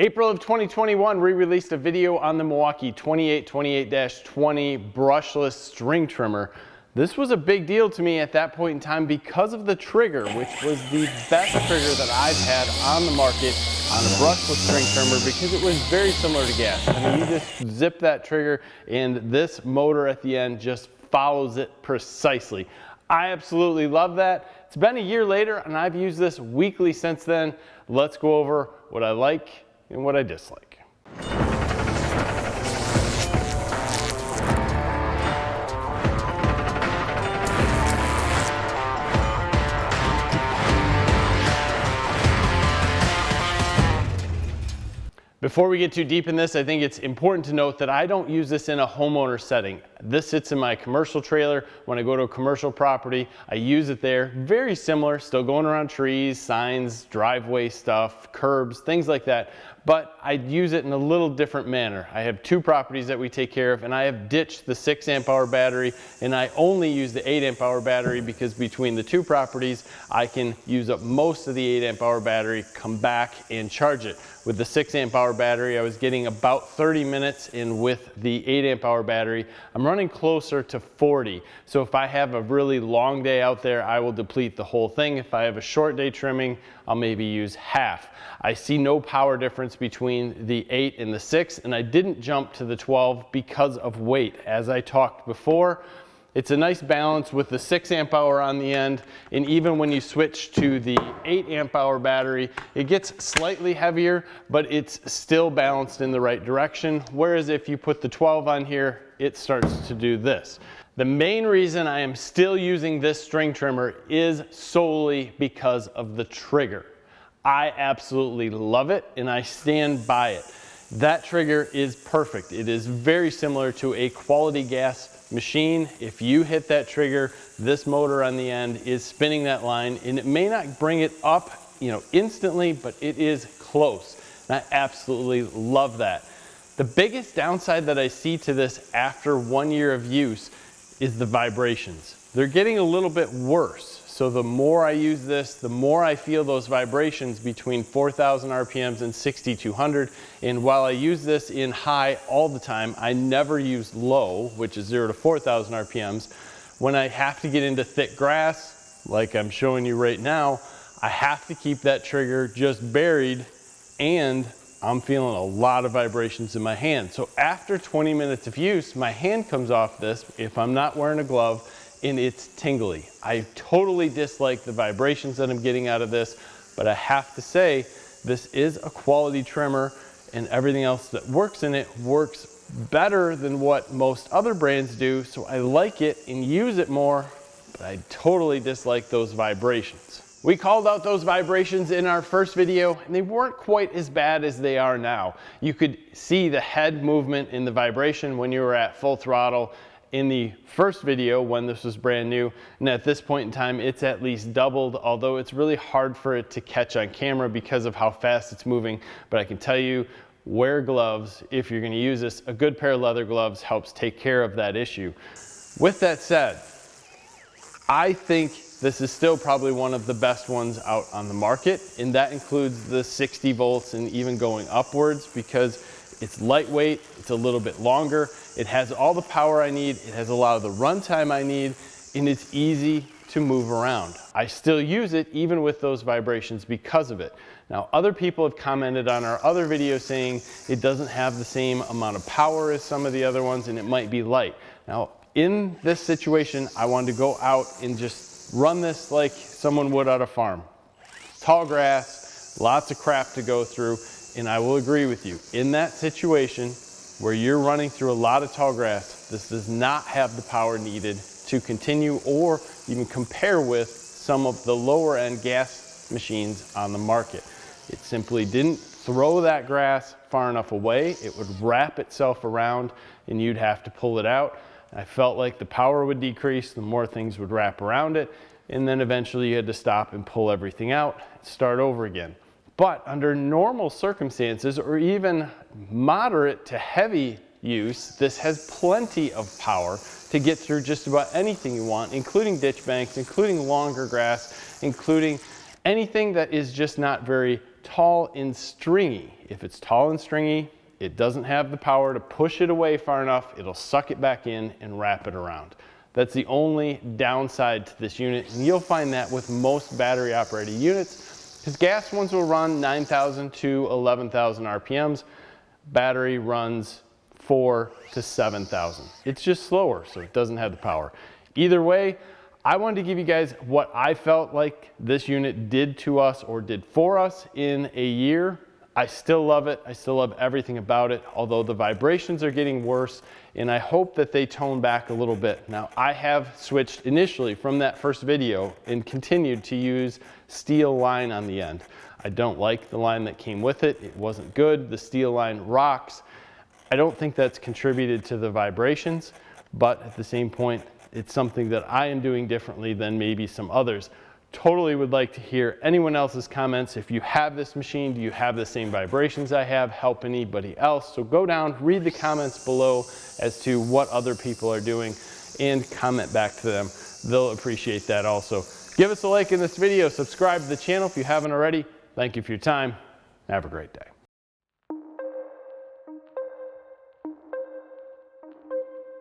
April of 2021, we released a video on the Milwaukee 2820 brushless string trimmer. This was a big deal to me at that point in time because of the trigger, which was the best trigger that I've had on the market on a brushless string trimmer because it was very similar to gas. I mean, you just zip that trigger and this motor at the end just follows it precisely. I absolutely love that. It's been a year later and I've used this weekly since then. Let's go over what I like and what I dislike. Before we get too deep in this, I think it's important to note that I don't use this in a homeowner setting. This sits in my commercial trailer. When I go to a commercial property, I use it there. Very similar, still going around trees, signs, driveway stuff, curbs, things like that. But I use it in a little different manner. I have two properties that we take care of, and I have ditched the 6 amp hour battery, and I only use the 8 amp hour battery because between the two properties, I can use up most of the 8 amp hour battery, come back and charge it. With the 6 amp hour battery, I was getting about 30 minutes, and with the 8 amp hour battery, I'm running closer to 40. So if I have a really long day out there, I will deplete the whole thing. If I have a short day trimming, I'll maybe use half. I see no power difference between the 8 and the 6, and I didn't jump to the 12 because of weight. As I talked before, it's a nice balance with the 6 amp hour on the end, and even when you switch to the 8 amp hour battery, it gets slightly heavier, but it's still balanced in the right direction. Whereas if you put the 12 on here, it starts to do this. The main reason I am still using this string trimmer is solely because of the trigger. I absolutely love it and I stand by it. That trigger is perfect. It is very similar to a quality gas machine. If you hit that trigger, this motor on the end is spinning that line, and it may not bring it up, instantly, but it is close. And I absolutely love that. The biggest downside that I see to this after 1 year of use is the vibrations. They're getting a little bit worse. So the more I use this, the more I feel those vibrations between 4,000 RPMs and 6,200. And while I use this in high all the time, I never use low, which is 0 to 4,000 RPMs. When I have to get into thick grass, like I'm showing you right now, I have to keep that trigger just buried, and I'm feeling a lot of vibrations in my hand. So after 20 minutes of use, my hand comes off this if I'm not wearing a glove, and it's tingly. I totally dislike the vibrations that I'm getting out of this, but I have to say, this is a quality trimmer, and everything else that works in it works better than what most other brands do, so I like it and use it more, but I totally dislike those vibrations. We called out those vibrations in our first video, and they weren't quite as bad as they are now. You could see the head movement in the vibration when you were at full throttle in the first video when this was brand new, and at this point in time it's at least doubled, although it's really hard for it to catch on camera because of how fast it's moving. But I can tell you, wear gloves if you're going to use this. A good pair of leather gloves helps take care of that issue. With that said, I think this is still probably one of the best ones out on the market, and that includes the 60 volts and even going upwards, because it's lightweight, it's a little bit longer, it has all the power I need, it has a lot of the runtime I need, and it's easy to move around. I still use it even with those vibrations because of it. Now, other people have commented on our other videos saying it doesn't have the same amount of power as some of the other ones and it might be light. Now, in this situation, I wanted to go out and just run this like someone would at a farm. Tall grass, lots of crap to go through. And I will agree with you, in that situation where you're running through a lot of tall grass, this does not have the power needed to continue or even compare with some of the lower end gas machines on the market. It simply didn't throw that grass far enough away. It would wrap itself around and you'd have to pull it out. I felt like the power would decrease, the more things would wrap around it, and then eventually you had to stop and pull everything out, start over again. But under normal circumstances, or even moderate to heavy use, this has plenty of power to get through just about anything you want, including ditch banks, including longer grass, including anything that is just not very tall and stringy. If it's tall and stringy, it doesn't have the power to push it away far enough. It'll suck it back in and wrap it around. That's the only downside to this unit, and you'll find that with most battery operated units, because gas ones will run 9,000 to 11,000 RPMs. Battery runs 4 to 7,000. It's just slower, so it doesn't have the power. Either way, I wanted to give you guys what I felt like this unit did to us or did for us in a year. I still love it. I still love everything about it, although the vibrations are getting worse, and I hope that they tone back a little bit. Now, I have switched initially from that first video and continued to use steel line on the end. I don't like the line that came with it. It wasn't good. The steel line rocks. I don't think that's contributed to the vibrations, but at the same point, it's something that I am doing differently than maybe some others. Totally would like to hear anyone else's comments. If you have this machine, do you have the same vibrations I have? Help anybody else? So go down, read the comments below as to what other people are doing and comment back to them. They'll appreciate that also. Give us a like in this video, subscribe to the channel if you haven't already. Thank you for your time. Have a great day.